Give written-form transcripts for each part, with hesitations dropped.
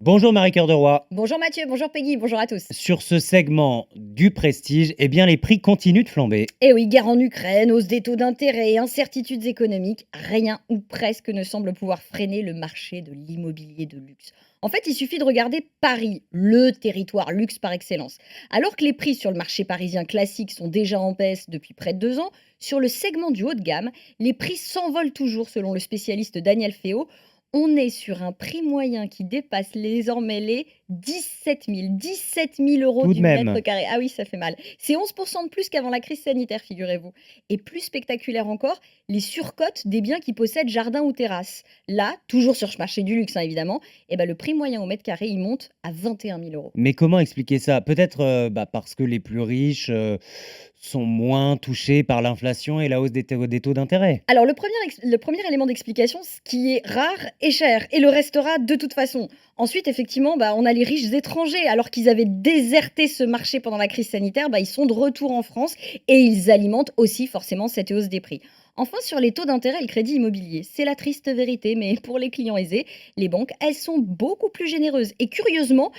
Bonjour Marie-Cœur de Roy. Bonjour Mathieu, bonjour Peggy, bonjour à tous. Sur ce segment du prestige, eh bien les prix continuent de flamber. Eh oui, guerre en Ukraine, hausse des taux d'intérêt, incertitudes économiques, rien ou presque ne semble pouvoir freiner le marché de l'immobilier de luxe. En fait, il suffit de regarder Paris, le territoire luxe par excellence. Alors que les prix sur le marché parisien classique sont déjà en baisse depuis près de 2 ans, sur le segment du haut de gamme, les prix s'envolent toujours selon le spécialiste Daniel Féot. On est sur un prix moyen qui dépasse désormais les 17 000 € Tout de du mètre même. carré. Ah oui, ça fait mal. C'est 11% de plus qu'avant la crise sanitaire, figurez-vous. Et plus spectaculaire encore, les surcotes des biens qui possèdent jardin ou terrasse. Là, toujours sur ce marché du luxe, hein, évidemment, eh ben, le prix moyen au mètre carré, il monte à 21 000 €. Mais comment expliquer ça? Peut-être parce que les plus riches sont moins touchés par l'inflation et la hausse des taux d'intérêt. Alors le premier élément d'explication, ce qui est rare et cher et le restera de toute façon. Ensuite, effectivement, on a les riches étrangers. Alors qu'ils avaient déserté ce marché pendant la crise sanitaire, ils sont de retour en France et ils alimentent aussi forcément cette hausse des prix. Enfin, sur les taux d'intérêt et le crédit immobilier, c'est la triste vérité, mais pour les clients aisés, les banques, elles sont beaucoup plus généreuses. Et curieusement,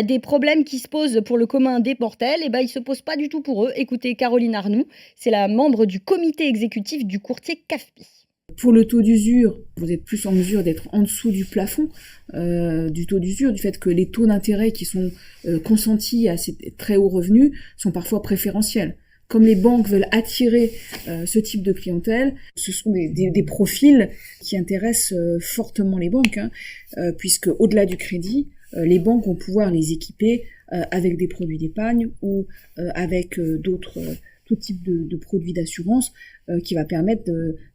des problèmes qui se posent pour le commun des mortels, ils ne se posent pas du tout pour eux. Écoutez Caroline Arnoux, c'est la membre du comité exécutif du courtier CAFPI. Pour le taux d'usure, vous êtes plus en mesure d'être en dessous du plafond du taux d'usure, du fait que les taux d'intérêt qui sont consentis à ces très hauts revenus sont parfois préférentiels. Comme les banques veulent attirer ce type de clientèle, ce sont des profils qui intéressent fortement les banques, puisque au-delà du crédit, les banques vont pouvoir les équiper avec des produits d'épargne ou avec d'autres tout type de produits d'assurance qui va permettre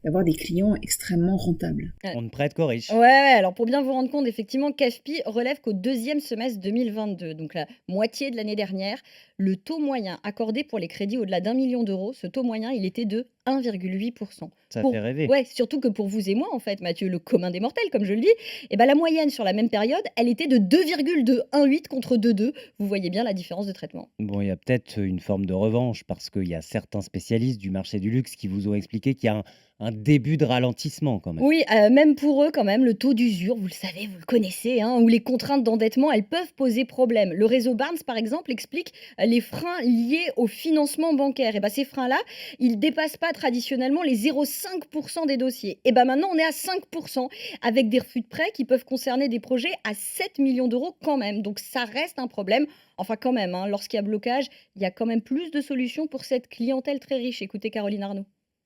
d'avoir des clients extrêmement rentables. On ne prête qu'aux riches. Ouais, alors pour bien vous rendre compte, effectivement, CAFPI relève qu'au deuxième semestre 2022, donc la moitié de l'année dernière, le taux moyen accordé pour les crédits au-delà d'1 million d'euros, ce taux moyen, il était de 1,8%. Ça fait rêver. Ouais, surtout que pour vous et moi, en fait, Mathieu, le commun des mortels, comme je le dis, la moyenne sur la même période, elle était de 2,218 contre 2,2. Vous voyez bien la différence de traitement. Bon, il y a peut-être une forme de revanche parce qu'il y a certains spécialistes du marché du luxe qui vous ont expliqué qu'il y a un début de ralentissement quand même. Oui, même pour eux quand même, le taux d'usure, vous le savez, vous le connaissez, hein, ou les contraintes d'endettement, elles peuvent poser problème. Le réseau Barnes, par exemple, explique les freins liés au financement bancaire. Ces freins-là, ils dépassent pas traditionnellement les 0,5% des dossiers. Maintenant, on est à 5% avec des refus de prêt qui peuvent concerner des projets à 7 millions d'euros quand même. Donc ça reste un problème. Enfin quand même, hein, lorsqu'il y a blocage, il y a quand même plus de solutions pour cette clientèle très riche. Écoutez Caroline Arnaud.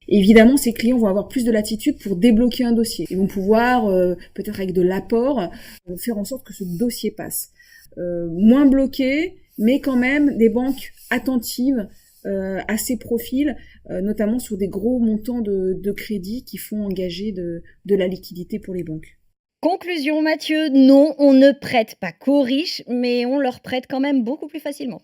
Évidemment, ces clients vont avoir plus de latitude pour débloquer un dossier. Ils vont pouvoir, peut-être avec de l'apport, faire en sorte que ce dossier passe. Moins bloqué, mais quand même des banques attentives à ces profils, notamment sur des gros montants de crédit qui font engager de la liquidité pour les banques. Conclusion Mathieu, non, on ne prête pas qu'aux riches, mais on leur prête quand même beaucoup plus facilement.